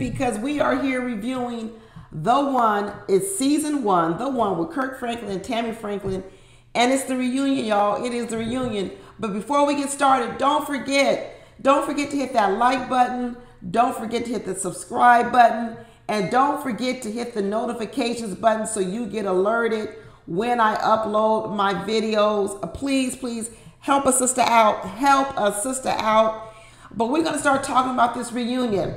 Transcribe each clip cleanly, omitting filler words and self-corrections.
because we are here reviewing The One. It's season 1, The One, with Kirk Franklin and Tammy Franklin. And it's the reunion, y'all. It is the reunion. But before we get started, don't forget to hit that like button. Don't forget to hit the subscribe button. And don't forget to hit the notifications button so you get alerted when I upload my videos. Please, please help a sister out. Help a sister out. But we're going to start talking about this reunion.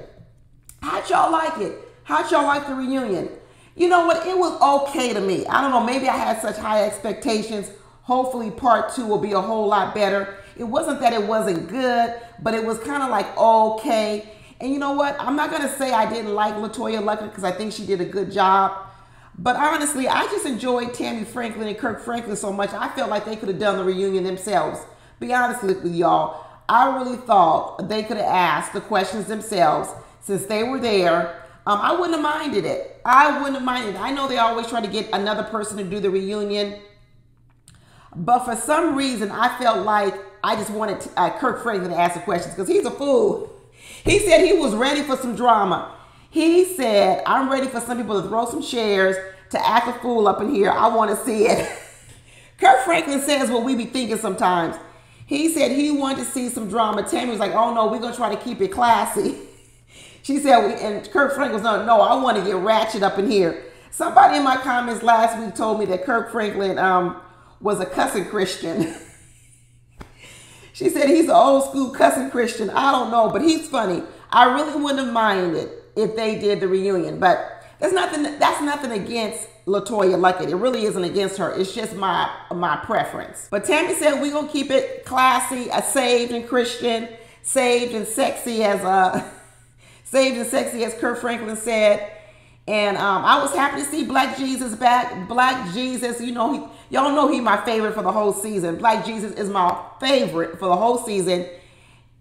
How'd y'all like it? How'd y'all like the reunion? You know what? It was okay to me. I don't know. Maybe I had such high expectations. Hopefully part 2 will be a whole lot better. It wasn't that it wasn't good, but it was kind of like okay. And you know what? I'm not going to say I didn't like LaToya Luckett because I think she did a good job. But honestly, I just enjoyed Tammy Franklin and Kirk Franklin so much. I felt like they could have done the reunion themselves. Be honest with y'all. I really thought they could have asked the questions themselves since they were there. I wouldn't have minded it. I wouldn't have minded it. I know they always try to get another person to do the reunion. But for some reason, I felt like I just wanted Kirk Franklin to ask the questions because he's a fool. He said he was ready for some drama. He said, I'm ready for some people to throw some chairs, to act a fool up in here. I want to see it. Kirk Franklin says what we be thinking sometimes. He said he wanted to see some drama. Tammy was like, oh no, we're going to try to keep it classy. She said, and Kirk Franklin was like, no, I want to get ratchet up in here. Somebody in my comments last week told me that Kirk Franklin was a cussing Christian. She said he's an old school cussing Christian. I don't know, but he's funny. I really wouldn't have minded if they did the reunion, but that's nothing against LaToya Luckett. It really isn't against her. It's just my preference. But Tammy said we're gonna keep it classy, saved and Christian, saved and sexy as Kirk Franklin said. And I was happy to see Black Jesus back. Black Jesus, you know, y'all know he's my favorite for the whole season. Black Jesus is my favorite for the whole season.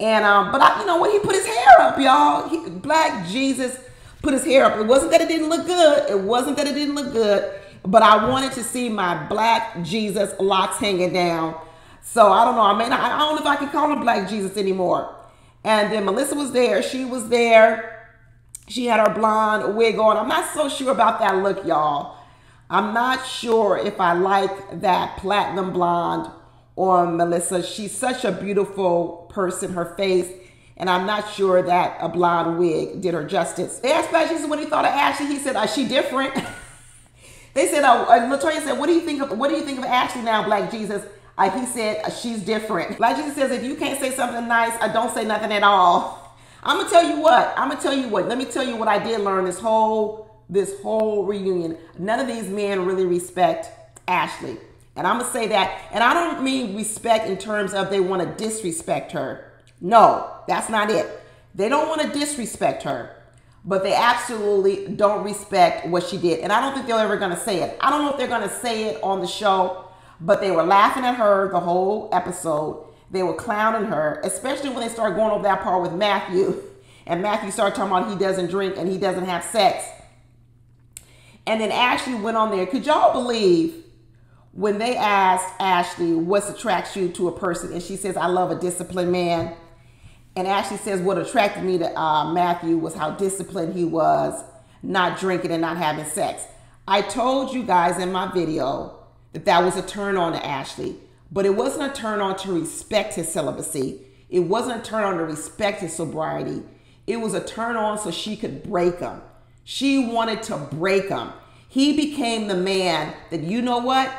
And but you know what? He put his hair up, y'all. Black Jesus put his hair up. It wasn't that it didn't look good. It wasn't that it didn't look good. But I wanted to see my Black Jesus locks hanging down. So I don't know. I mean, I don't know if I can call him Black Jesus anymore. And then Melissa was there. She was there. She had her blonde wig on. I'm not so sure about that look, y'all. I'm not sure if I like that platinum blonde on Melissa. She's such a beautiful person, her face. And I'm not sure that a blonde wig did her justice. They asked Black Jesus what he thought of Ashley. He said, is she different? They said, LaToya said, what do you think of Ashley now, Black Jesus? He said, she's different. Black Jesus says, if you can't say something nice, don't say nothing at all. I'm gonna tell you what. Let me tell you what I did learn this whole reunion. None of these men really respect Ashley. And I'm gonna say that, and I don't mean respect in terms of they want to disrespect her. No, that's not it. They don't want to disrespect her, but they absolutely don't respect what she did. And I don't think they're ever gonna say it. I don't know if they're gonna say it on the show, but they were laughing at her the whole episode. They were clowning her, especially when they started going over that part with Matthew. And Matthew started talking about he doesn't drink and he doesn't have sex. And then Ashley went on there. Could y'all believe when they asked Ashley, what attracts you to a person? And she says, I love a disciplined man. And Ashley says, what attracted me to Matthew was how disciplined he was, not drinking and not having sex. I told you guys in my video that was a turn on to Ashley. But it wasn't a turn on to respect his celibacy. It wasn't a turn on to respect his sobriety. It was a turn on so she could break him. She wanted to break him. He became the man that, you know what?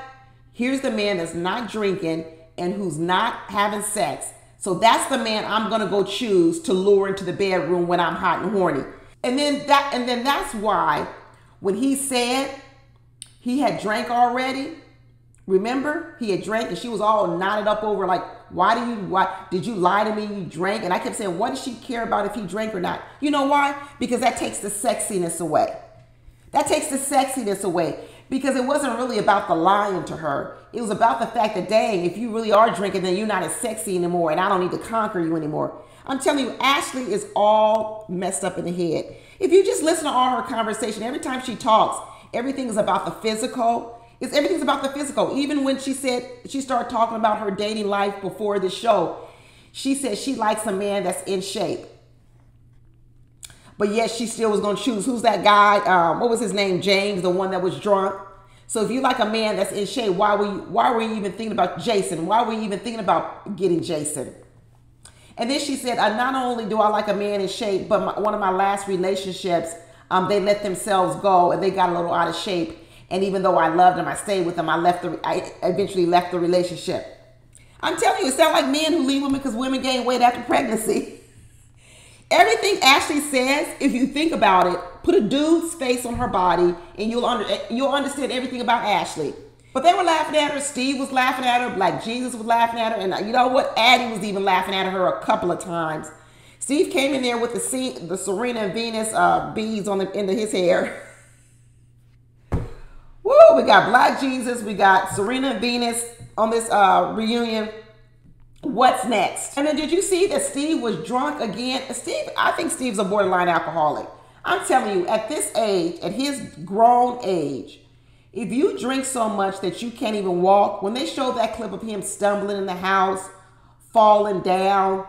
Here's the man that's not drinking and who's not having sex. So that's the man I'm going to go choose to lure into the bedroom when I'm hot and horny. And then that's why when he said he had drank already, remember, he had drank and she was all knotted up over like, why did you lie to me? You drank. And I kept saying, what does she care about if he drank or not? You know why? Because that takes the sexiness away. That takes the sexiness away because it wasn't really about the lying to her. It was about the fact that, dang, if you really are drinking, then you're not as sexy anymore and I don't need to conquer you anymore. I'm telling you, Ashley is all messed up in the head. If you just listen to all her conversation, every time she talks, everything is about the physical. Everything's about the physical. Even when she started talking about her dating life before the show, she said she likes a man that's in shape. But yet she still was going to choose. Who's that guy? What was his name? James, the one that was drunk. So if you like a man that's in shape, why were you even thinking about Jason? Why were you even thinking about getting Jason? And then she said, not only do I like a man in shape, but one of my last relationships, they let themselves go and they got a little out of shape. And even though I loved them, I stayed with them, I eventually left the relationship. I'm telling you, it sounds like men who leave women because women gain weight after pregnancy. Everything Ashley says, if you think about it, put a dude's face on her body and you'll understand everything about Ashley. But they were laughing at her. Steve was laughing at her. Black Jesus was laughing at her. And you know what? Addie was even laughing at her a couple of times. Steve came in there with the Serena and Venus beads on the end of his hair. Woo! We got Black Jesus. We got Serena and Venus on this reunion. What's next? And then did you see that Steve was drunk again? I think Steve's a borderline alcoholic. I'm telling you, at this age, at his grown age, if you drink so much that you can't even walk, when they showed that clip of him stumbling in the house, falling down,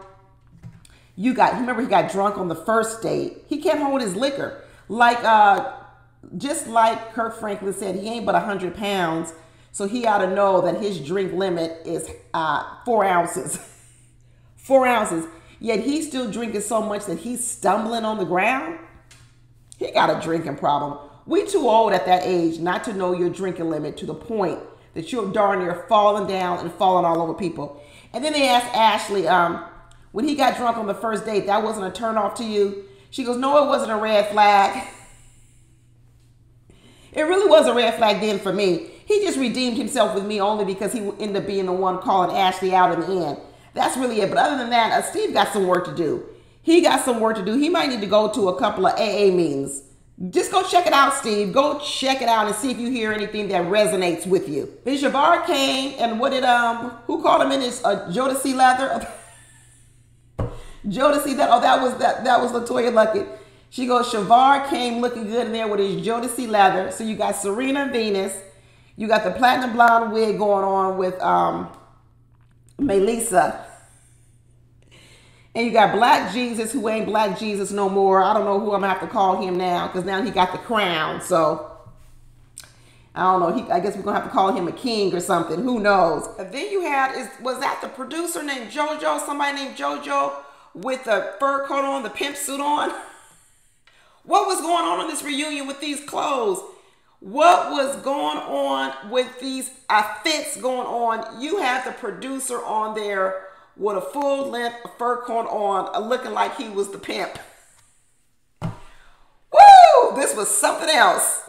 remember he got drunk on the first date. He can't hold his liquor. Just like Kirk Franklin said, he ain't but 100 pounds. So he ought to know that his drink limit is 4 ounces. 4 ounces. Yet he's still drinking so much that he's stumbling on the ground. He got a drinking problem. We too old at that age not to know your drinking limit to the point that you're darn near falling down and falling all over people. And then they asked Ashley, when he got drunk on the first date, that wasn't a turn off to you? She goes, no, it wasn't a red flag. It really was a red flag then for me. He just redeemed himself with me only because he ended up being the one calling Ashley out in the end. That's really it. But other than that, Steve got some work to do. He got some work to do. He might need to go to a couple of AA meetings. Just go check it out, Steve. Go check it out and see if you hear anything that resonates with you. Then Shavar came and who called him in his Jodeci leather? Jodeci, that was LaToya Luckett. She goes, Shavar came looking good in there with his Jodeci leather. So you got Serena and Venus. You got the platinum blonde wig going on with Melissa. And you got Black Jesus, who ain't Black Jesus no more. I don't know who I'm going to have to call him now, because now he got the crown. So, I don't know. I guess we're going to have to call him a king or something. Who knows? And then you was that the producer named JoJo? Somebody named JoJo with the fur coat on, the pimp suit on? What was going on in this reunion with these clothes? What was going on with these fits going on? You had the producer on there with a full-length fur coat on, looking like he was the pimp. Woo! This was something else.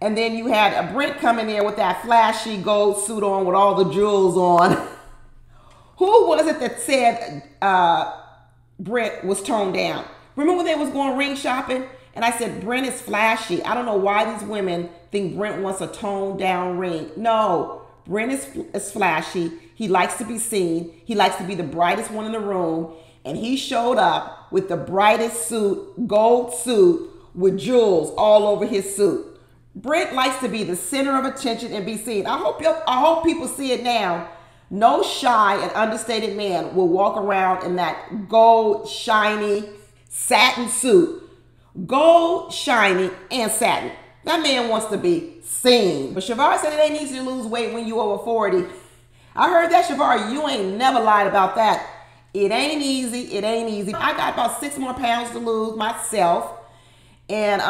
And then you had Brent come in there with that flashy gold suit on with all the jewels on. Who was it that said Brent was toned down? Remember when they was going ring shopping? And I said, Brent is flashy. I don't know why these women think Brent wants a toned down ring. No, Brent is flashy. He likes to be seen. He likes to be the brightest one in the room. And he showed up with the brightest suit, gold suit, with jewels all over his suit. Brent likes to be the center of attention and be seen. I hope people see it now. No shy and understated man will walk around in that gold, shiny, satin suit. Gold, shiny, and satin. That man wants to be seen. But Shavar said it ain't easy to lose weight when you over 40. I heard that, Shavar. You ain't never lied about that. It ain't easy. It ain't easy. I got about 6 more pounds to lose myself. And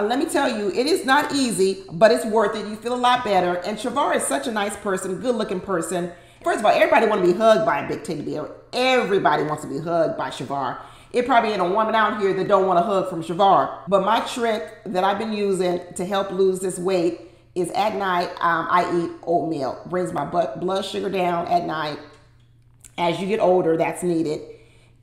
let me tell you, it is not easy, but it's worth it. You feel a lot better. And Shavar is such a nice person, good-looking person. First of all, everybody wants to be hugged by a big teddy bear. Everybody wants to be hugged by Shavar. It probably ain't a woman out here that don't want a hug from Shavar. But my trick that I've been using to help lose this weight is at night, I eat oatmeal. Brings my blood sugar down at night. As you get older, that's needed.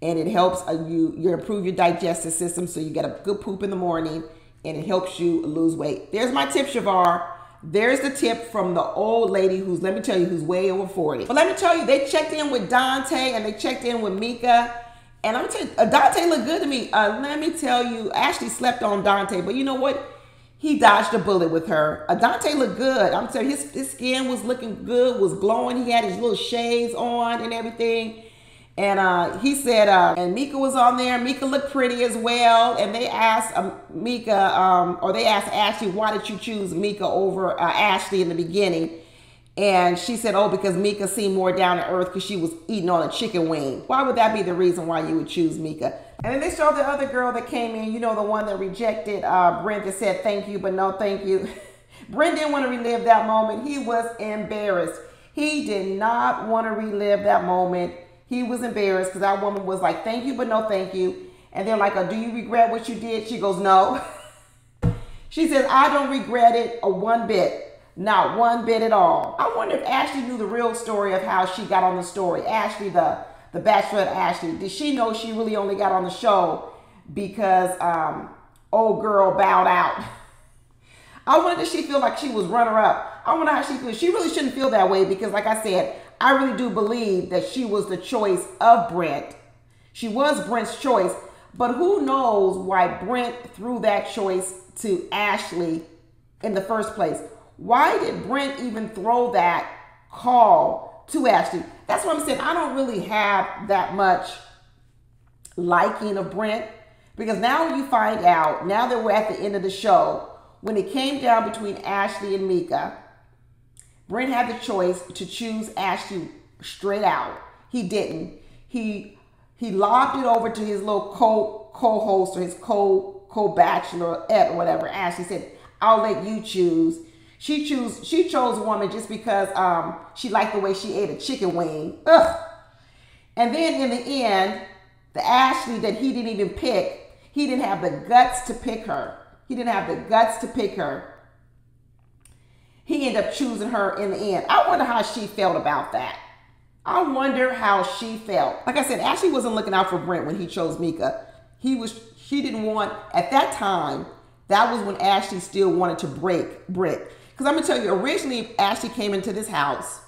And it helps you improve your digestive system so you get a good poop in the morning. And it helps you lose weight. There's my tip, Shavar. There's the tip from the old lady who's, let me tell you, who's way over 40. But let me tell you, they checked in with Dante and they checked in with Mika. And I'm telling you, Dante looked good to me. Let me tell you, Ashley slept on Dante, but you know what? He dodged a bullet with her. Dante looked good. I'm telling you, his skin was looking good, was glowing. He had his little shades on and everything. And he said, and Mika was on there. Mika looked pretty as well. And they asked they asked Ashley, why did you choose Mika over Ashley in the beginning? And she said, oh, because Mika seemed more down to earth because she was eating on a chicken wing. Why would that be the reason why you would choose Mika? And then they showed the other girl that came in, you know, the one that rejected Brent, that said thank you, but no thank you. Brent didn't want to relive that moment. He was embarrassed. He did not want to relive that moment. He was embarrassed because that woman was like, thank you, but no thank you. And they're like, oh, do you regret what you did? She goes, no. She says, I don't regret it one bit. Not one bit at all. I wonder if Ashley knew the real story of how she got on the story. Ashley, the Bachelorette Ashley. Did she know she really only got on the show because old girl bowed out? I wonder if she feel like she was runner-up. I wonder how she feels. She really shouldn't feel that way because, like I said, I really do believe that she was the choice of Brent. She was Brent's choice, but who knows why Brent threw that choice to Ashley in the first place? Why did Brent even throw that call to Ashley? That's what I'm saying. I don't really have that much liking of Brent because now you find out, now that we're at the end of the show, when it came down between Ashley and Mika, Brent had the choice to choose Ashley straight out. He didn't. He lobbed it over to his little co-host or his co-bachelorette or whatever. Ashley said, I'll let you choose. She chose a woman just because she liked the way she ate a chicken wing. Ugh. And then in the end, the Ashley that he didn't even pick, he didn't have the guts to pick her. He didn't have the guts to pick her. He ended up choosing her in the end. I wonder how she felt about that. I wonder how she felt. Like I said, Ashley wasn't looking out for Brent when he chose Mika. She didn't want, at that time, that was when Ashley still wanted to break Brent. Because I'm going to tell you, originally, Ashley came into this house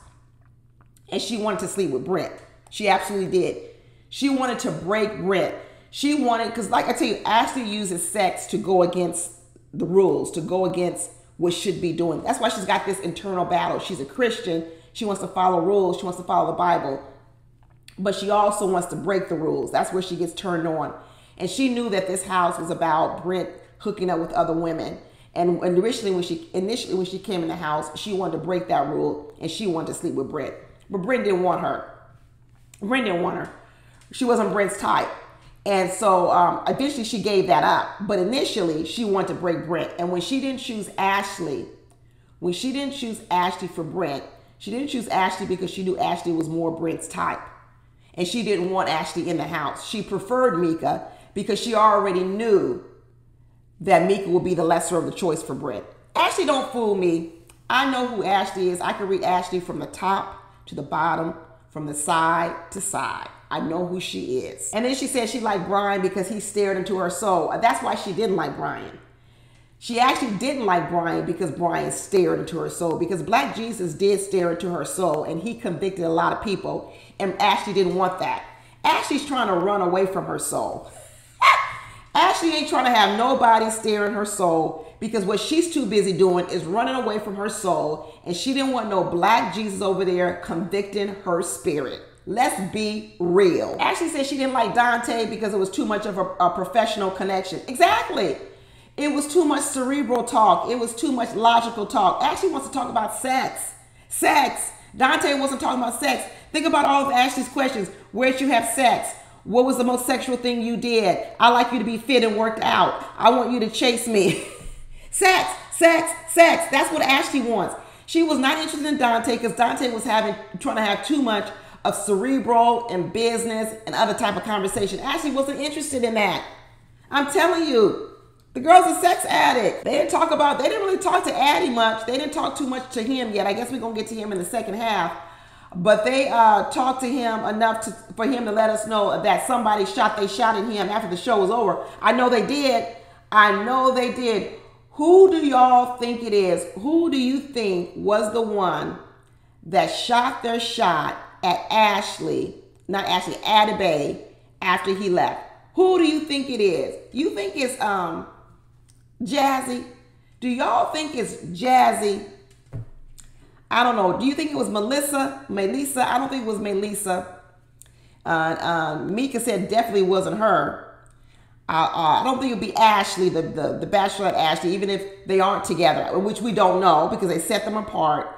and she wanted to sleep with Brent. She absolutely did. She wanted to break Brent. She wanted, because like I tell you, Ashley uses sex to go against the rules, to go against what should be doing. That's why she's got this internal battle. She's a Christian. She wants to follow rules. She wants to follow the Bible. But she also wants to break the rules. That's where she gets turned on. And she knew that this house was about Brent hooking up with other women. And initially when she came in the house, she wanted to break that rule and she wanted to sleep with Brent. But Brent didn't want her. Brent didn't want her. She wasn't Brent's type. And so eventually she gave that up. But initially she wanted to break Brent. And when she didn't choose Ashley, for Brent, she didn't choose Ashley because she knew Ashley was more Brent's type. And she didn't want Ashley in the house. She preferred Mika because she already knew that Mika would be the lesser of the choice for Brent. Ashley, don't fool me. I know who Ashley is. I can read Ashley from the top to the bottom, from the side to side. I know who she is. And then she said she liked Brian because he stared into her soul. That's why she didn't like Brian. She actually didn't like Brian because Brian stared into her soul, because Black Jesus did stare into her soul and he convicted a lot of people, and Ashley didn't want that. Ashley's trying to run away from her soul. Ashley ain't trying to have nobody stare in her soul, because what she's too busy doing is running away from her soul, and she didn't want no Black Jesus over there convicting her spirit. Let's be real. Ashley said she didn't like Dante because it was too much of a professional connection. Exactly. It was too much cerebral talk. It was too much logical talk. Ashley wants to talk about sex. Sex. Dante wasn't talking about sex. Think about all of Ashley's questions. Where'd you have sex? What was the most sexual thing you did? I like you to be fit and worked out. I want you to chase me. Sex, sex, sex. That's what Ashley wants. She was not interested in Dante because Dante was trying to have too much of cerebral and business and other type of conversation. Ashley wasn't interested in that. I'm telling you, the girl's a sex addict. They didn't really talk to Addie much. They didn't talk too much to him yet. I guess we're going to get to him in the second half. But they talked to him enough for him to let us know that they shot at him after the show was over. I know they did. I know they did. Who do y'all think it is? Who do you think was the one that shot their shot at Addie Bay after he left? Who do you think it is? You think it's Jazzy? Do y'all think it's Jazzy? I don't know. Do you think it was Melissa? I don't think it was Melissa. Mika said definitely wasn't her. I don't think it'll be Ashley, the Bachelorette Ashley, even if they aren't together, which we don't know because they set them apart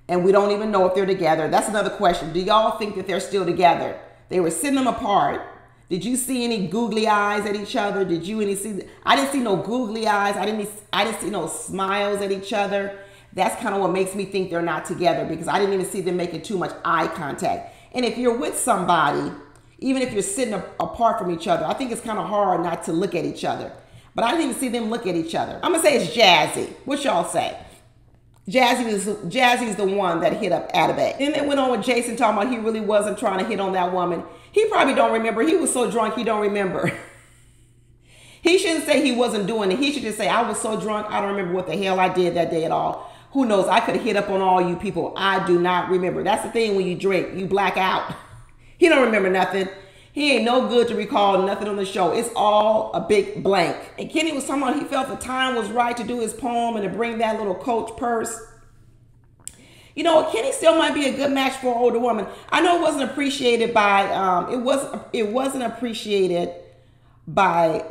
and we don't even know if they're together. That's another question. Do y'all think that they're still together? They were setting them apart. Did you see any googly eyes at each other? Did you see? I didn't see no googly eyes. I didn't see no smiles at each other. That's kind of what makes me think they're not together because I didn't even see them making too much eye contact. And if you're with somebody, even if you're sitting apart from each other, I think it's kind of hard not to look at each other. But I didn't even see them look at each other. I'm going to say it's Jazzy. What y'all say? Jazzy's the one that hit up Atabay. Then they went on with Jason talking about he really wasn't trying to hit on that woman. He probably don't remember. He was so drunk he don't remember. He shouldn't say he wasn't doing it. He should just say, I was so drunk, I don't remember what the hell I did that day at all. Who knows? I could have hit up on all you people. I do not remember. That's the thing when you drink. You black out. He don't remember nothing. He ain't no good to recall nothing on the show. It's all a big blank. And Kenny was talking about he felt the time was right to do his poem and to bring that little Coach purse. You know, Kenny still might be a good match for an older woman. I know it wasn't appreciated by it wasn't appreciated by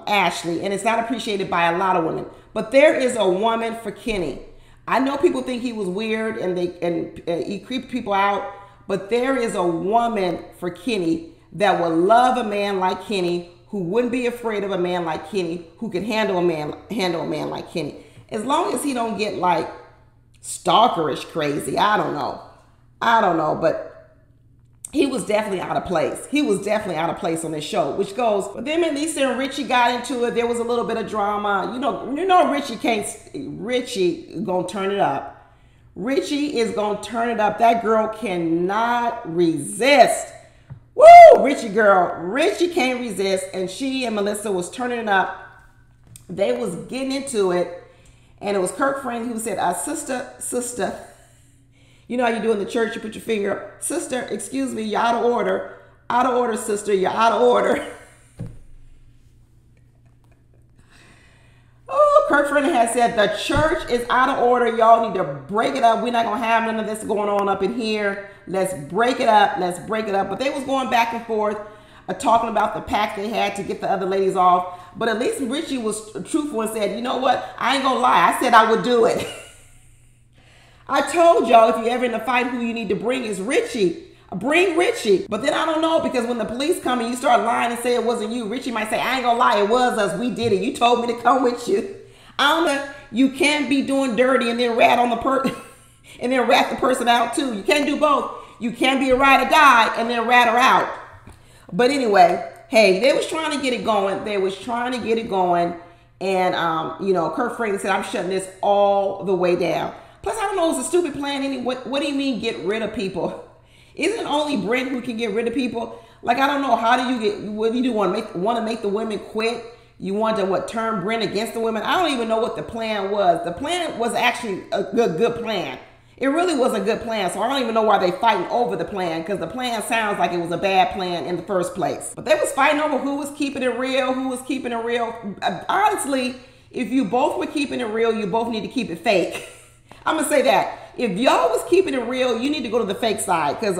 Ashley, and it's not appreciated by a lot of women. But there is a woman for Kenny. I know people think he was weird and he creeped people out, but there is a woman for Kenny that will love a man like Kenny, who wouldn't be afraid of a man like Kenny, who can handle a man like Kenny. As long as he don't get like stalkerish crazy. I don't know, but he was definitely out of place. He was definitely out of place on this show, which goes, but then Lisa and Richie got into it. There was a little bit of drama. You know, Richie gonna turn it up. Richie is gonna turn it up. That girl cannot resist. Woo, Richie can't resist. And she and Melissa was turning it up. They was getting into it. And it was Kirk Frank who said, sister, you know how you do in the church, you put your finger up. Sister, excuse me, you're out of order. Out of order, sister, you're out of order. Oh, Kirk Frank had said, the church is out of order. Y'all need to break it up. We're not going to have none of this going on up in here. Let's break it up. Let's break it up. But they was going back and forth, talking about the pact they had to get the other ladies off. But at least Richie was truthful and said, you know what? I ain't going to lie. I said I would do it. I told y'all if you're ever in a fight, who you need to bring is Richie. Bring Richie. But then I don't know, because when the police come and you start lying and say it wasn't you, Richie might say, I ain't gonna lie, it was us. We did it. You told me to come with you. I don't know. You can't be doing dirty and then rat on the person and then rat the person out too. You can't do both. You can't be a ride or die and then rat her out. But anyway, hey, they was trying to get it going. And, you know, Kirk Franklin said, I'm shutting this all the way down. Plus, I don't know, it's a stupid plan anyway. What do you mean get rid of people? Isn't it only Brent who can get rid of people? Like, I don't know, how do you get, what do you do, want to make the women quit? You want to, turn Brent against the women? I don't even know what the plan was. The plan was actually a good plan. It really was a good plan, so I don't even know why they fighting over the plan, because the plan sounds like it was a bad plan in the first place. But they was fighting over who was keeping it real, Honestly, if you both were keeping it real, you both need to keep it fake. I'm going to say that. If y'all was keeping it real, you need to go to the fake side, because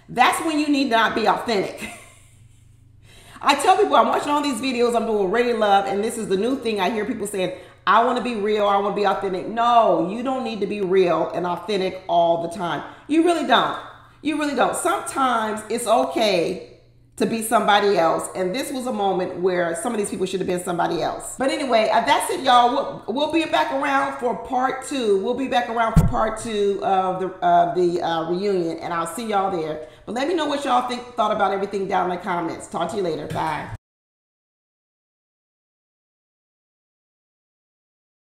that's when you need to not be authentic. I tell people I'm watching all these videos, I'm doing Ready Love, and this is the new thing I hear people saying, I want to be real, I want to be authentic. No, you don't need to be real and authentic all the time. You really don't. You really don't. Sometimes it's okay to be somebody else, and this was a moment where some of these people should have been somebody else. But anyway, that's it, y'all. We'll be back around for part 2. We'll be back around for part 2 of the reunion, and I'll see y'all there. But let me know what y'all thought about everything down in the comments. Talk to you later. Bye.